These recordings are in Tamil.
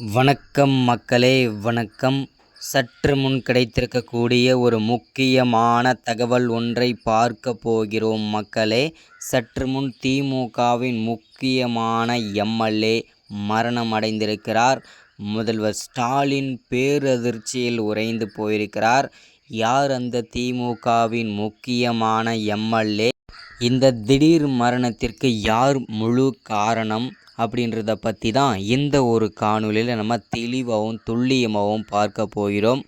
வணக்கம் மக்களே, வணக்கம். சற்று முன் கிடைத்திருக்கக்கூடிய ஒரு முக்கியமான தகவல் ஒன்றை பார்க்க போகிறோம் மக்களே. சற்று முன் திமுகவின் முக்கியமான எம்எல்ஏ மரணம் அடைந்திருக்கிறார். முதல்வர் ஸ்டாலின் பேரதிர்ச்சியில் உறைந்து போயிருக்கிறார். யார் அந்த திமுகவின் முக்கியமான எம்எல்ஏ? இந்த திடீர் மரணத்திற்கு யார் முழு காரணம் அப்படின்றத பற்றி தான் இந்த ஒரு காணொலியில் நம்ம தெளிவாகவும் துல்லியமாகவும் பார்க்க போகிறோம்.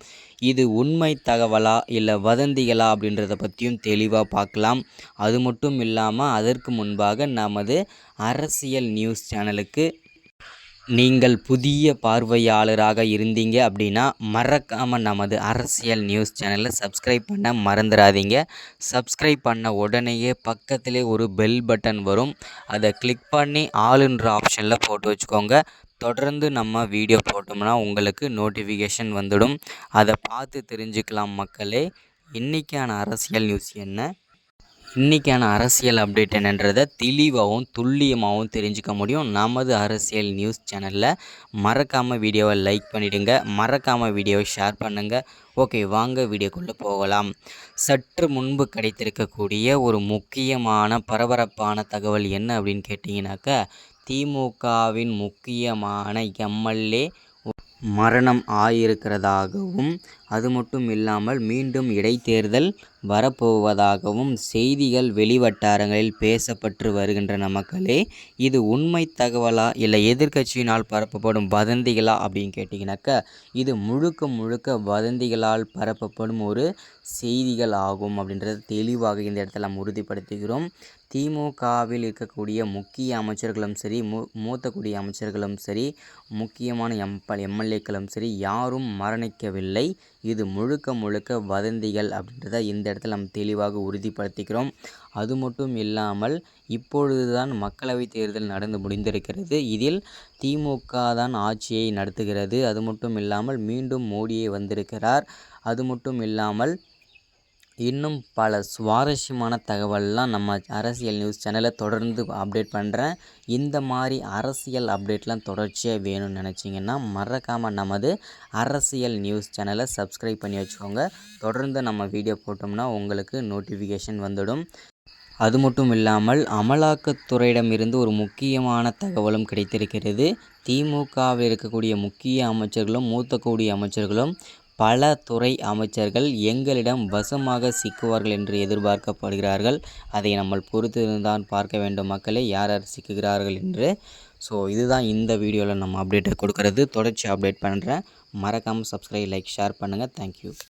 இது உண்மை தகவலா இல்லை வதந்திகளா அப்படின்றத பற்றியும் தெளிவாக பார்க்கலாம். அது மட்டும் இல்லாமல் அதற்கு முன்பாக நமது அரசியல் நியூஸ் சேனலுக்கு நீங்கள் புதிய பார்வையாளராக இருந்தீங்க அப்படின்னா மறக்காமல் நமது அரசியல் நியூஸ் சேனலை சப்ஸ்கிரைப் பண்ண மறந்துடாதீங்க. சப்ஸ்கிரைப் பண்ண உடனேயே பக்கத்திலே ஒரு பெல் பட்டன் வரும். அதை கிளிக் பண்ணி ஆளுன்ற ஆப்ஷனில் போட்டு வச்சுக்கோங்க. தொடர்ந்து நம்ம வீடியோ போட்டோம்னா உங்களுக்கு நோட்டிஃபிகேஷன் வந்துடும். அதை பார்த்து தெரிஞ்சுக்கலாம் மக்களே. இன்றைக்கான அரசியல் நியூஸ் என்ன, இன்றைக்கான அரசியல் அப்டேட் என்னன்றதை தெளிவாகவும் துல்லியமாகவும் தெரிஞ்சுக்க முடியும் நமது அரசியல் நியூஸ் சேனலில். மறக்காமல் வீடியோவை லைக் பண்ணிவிடுங்க, மறக்காமல் வீடியோவை ஷேர் பண்ணுங்கள். ஓகே, வாங்க வீடியோக்குள்ளே போகலாம். சற்று முன்பு கிடைத்திருக்கக்கூடிய ஒரு முக்கியமான பரபரப்பான தகவல் என்ன அப்படின்னு கேட்டிங்கனாக்கா, திமுகவின் முக்கியமான எம்எல்ஏ மரணம் ஆயிருக்கிறதாகவும், அது மட்டும் இல்லாமல் மீண்டும் இடைத்தேர்தல் வரப்போவதாகவும் செய்திகள் வெளிவட்டாரங்களில் பேசப்பட்டு வருகின்றன மக்களே. இது உண்மை தகவலா இல்லை எதிர்க்கட்சியினால் பரப்பப்படும் வதந்திகளா அப்படின்னு கேட்டிங்கனாக்கா, இது முழுக்க முழுக்க வதந்திகளால் பரப்பப்படும் ஒரு செய்திகள் ஆகும் அப்படின்றத தெளிவாக இந்த இடத்துல நாம் உறுதிப்படுத்துகிறோம். திமுகவில் இருக்கக்கூடிய முக்கிய அமைச்சர்களும் சரி, மூத்த அமைச்சர்களும் சரி, முக்கியமான எம்எல்ஏக்களும் சரி, யாரும் மரணிக்கவில்லை. இது முழுக்க முழுக்க வதந்திகள் அப்படின்றத இந்த இடத்துல நம்ம தெளிவாக உறுதிப்படுத்திக்கிறோம். அது மட்டும் இல்லாமல் இப்பொழுதுதான் மக்களவைத் தேர்தல் நடந்து முடிந்திருக்கிறது. இதில் திமுக தான் ஆட்சியை நடத்துகிறது. அது மட்டும் இல்லாமல் மீண்டும் மோடியே வந்திருக்கிறார். அது மட்டும் இல்லாமல் இன்னும் பல சுவாரஸ்யமான தகவல்லாம் நம்ம அரசியல் நியூஸ் சேனலில் தொடர்ந்து அப்டேட் பண்ணுறேன். இந்த மாதிரி அரசியல் அப்டேட்லாம் தொடர்ச்சியாக வேணும்னு நினச்சிங்கன்னா மறக்காமல் நமது அரசியல் நியூஸ் சேனலை சப்ஸ்கிரைப் பண்ணி வச்சுக்கோங்க. தொடர்ந்து நம்ம வீடியோ போட்டோம்னா உங்களுக்கு நோட்டிஃபிகேஷன் வந்துடும். அது மட்டும் இல்லாமல் அமலாக்கத்துறையிடமிருந்து ஒரு முக்கியமான தகவலும் கிடைத்திருக்கிறது. திமுகவில் இருக்கக்கூடிய முக்கிய அமைச்சர்களும் மூத்த அமைச்சர்களும் பல துறை அமைச்சர்கள் எங்களிடம் வசமாக சிக்குவார்கள் என்று எதிர்பார்க்கப்படுகிறார்கள். அதை நம்ம பொறுத்திருந்தான் பார்க்க வேண்டும் மக்களே, யார் யார் சிக்குகிறார்கள் என்று. ஸோ இதுதான் இந்த வீடியோவில் நம்ம அப்டேட்டை கொடுக்கறது. தொடர்ச்சி அப்டேட் பண்ணுறேன். மறக்காமல் சப்ஸ்கிரைப், லைக், ஷேர் பண்ணுங்கள். தேங்க்யூ.